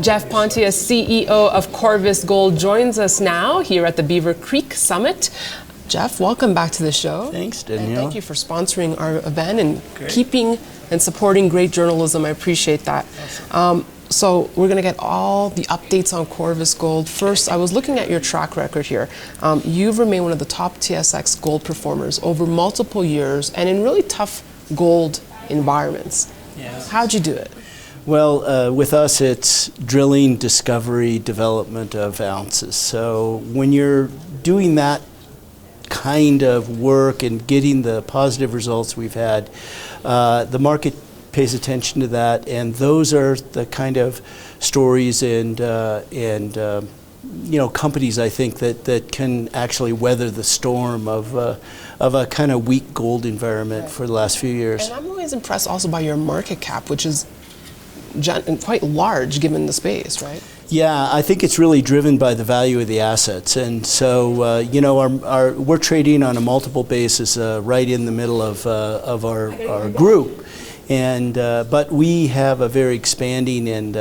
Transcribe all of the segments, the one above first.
Jeff Pontius, CEO of Corvus Gold, joins us now here at the Beaver Creek Summit. Jeff, welcome back to the show. Thanks, Danielle. And thank you for sponsoring our event and keeping and supporting great journalism. I appreciate that. Awesome. So we're going to get all the updates on Corvus Gold. First, I was looking at your track record here. You've remained one of the top TSX gold performers over multiple years and in really tough gold environments. Yes. How'd you do it? Well, with us, it's drilling, discovery, development of ounces. So when you're doing that kind of work and getting the positive results we've had, the market pays attention to that, and those are the kind of stories and companies I think that can actually weather the storm of a kind of weak gold environment for the last few years. And I'm always impressed also by your market cap, which is quite large given the space, right? Yeah, I think it's really driven by the value of the assets, and so we're trading on a multiple basis, right in the middle of our group, and but we have a very expanding and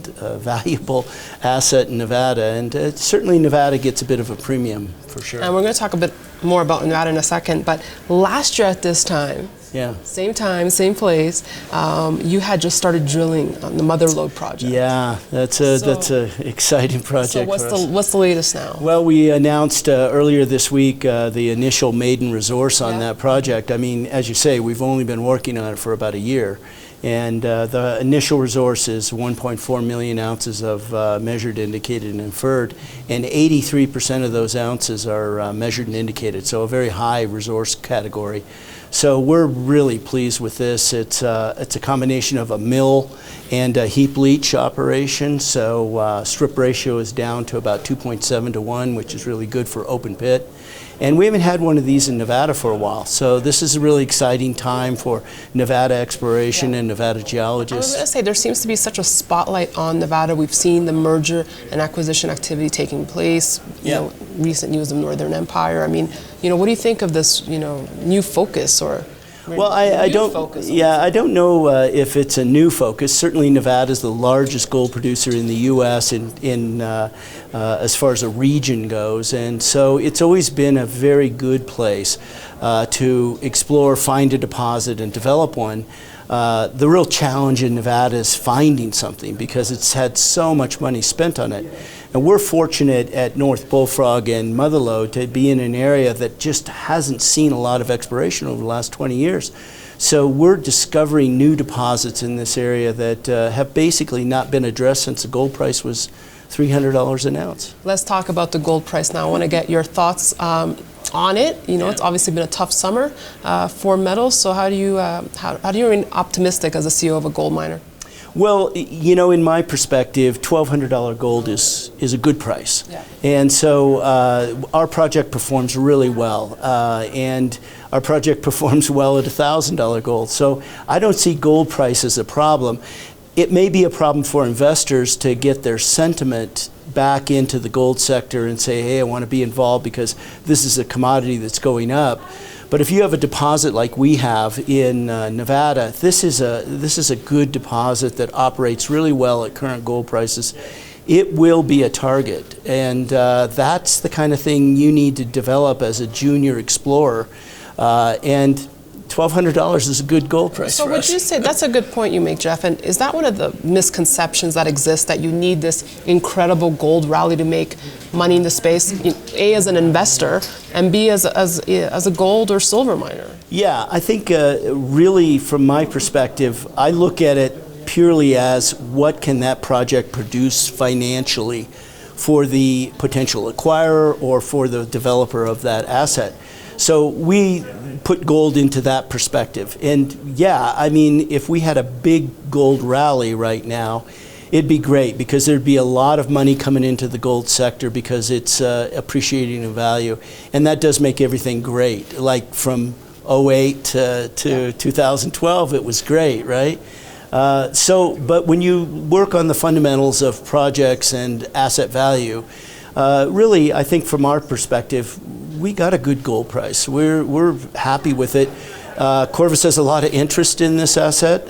valuable asset in Nevada, and certainly Nevada gets a bit of a premium for sure. And we're going to talk a bit more about Nevada in a second, but last year at this time. Yeah. Same time, same place. You had just started drilling on the Motherlode Project. Yeah, that's a exciting project. So what's the latest now? Well, we announced earlier this week the initial maiden resource on that project. I mean, as you say, we've only been working on it for about a year, and the initial resource is 1.4 million ounces of measured, indicated, and inferred, and 83% of those ounces are measured and indicated. So a very high resource category. So we're really pleased with this. It's a combination of a mill and a heap leach operation. So strip ratio is down to about 2.7 to 1, which is really good for open pit. And we haven't had one of these in Nevada for a while. So this is a really exciting time for Nevada exploration and Nevada geologists. I was going to say, there seems to be such a spotlight on Nevada. We've seen the merger and acquisition activity taking place, recent news of Northern Empire. I mean, what do you think of this, new focus or... Well, I don't know if it's a new focus. Certainly, Nevada is the largest gold producer in the U.S. As far as a region goes, and so it's always been a very good place to explore, find a deposit, and develop one. The real challenge in Nevada is finding something because it's had so much money spent on it. And we're fortunate at North Bullfrog and Motherlode to be in an area that just hasn't seen a lot of exploration over the last 20 years. So we're discovering new deposits in this area that have basically not been addressed since the gold price was $300 an ounce. Let's talk about the gold price now. I want to get your thoughts on it. It's obviously been a tough summer for metals. So how do you remain optimistic as a CEO of a gold miner? Well, in my perspective, $1,200 gold is a good price. Yeah. And so our project performs really well. And our project performs well at $1,000 gold. So I don't see gold price as a problem. It may be a problem for investors to get their sentiment back into the gold sector and say, hey, I want to be involved because this is a commodity that's going up. But if you have a deposit like we have in Nevada, this is a good deposit that operates really well at current gold prices. It will be a target, and that's the kind of thing you need to develop as a junior explorer. And $1,200 is a good gold price for us. So would you say, that's a good point you make, Jeff, and is that one of the misconceptions that exist, that you need this incredible gold rally to make money in the space, A, as an investor, and B, as a gold or silver miner? Yeah, I think really from my perspective, I look at it purely as what can that project produce financially for the potential acquirer or for the developer of that asset. So we put gold into that perspective. And yeah, I mean, if we had a big gold rally right now, it'd be great because there'd be a lot of money coming into the gold sector because it's appreciating in value. And that does make everything great. Like from 2008 to 2012, it was great, right? But when you work on the fundamentals of projects and asset value, really, I think from our perspective, we got a good gold price. We're happy with it. Corvus has a lot of interest in this asset.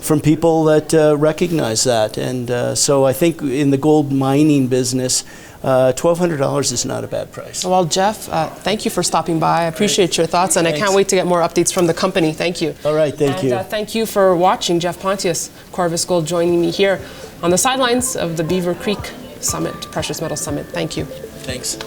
from people that recognize that. And so I think in the gold mining business, $1,200 is not a bad price. Well, Jeff, thank you for stopping by. I appreciate your thoughts, and I can't wait to get more updates from the company. Thank you. All right, thank you. Thank you for watching. Jeff Pontius, Corvus Gold, joining me here on the sidelines of the Beaver Creek Summit, Precious Metal Summit. Thank you. Thanks.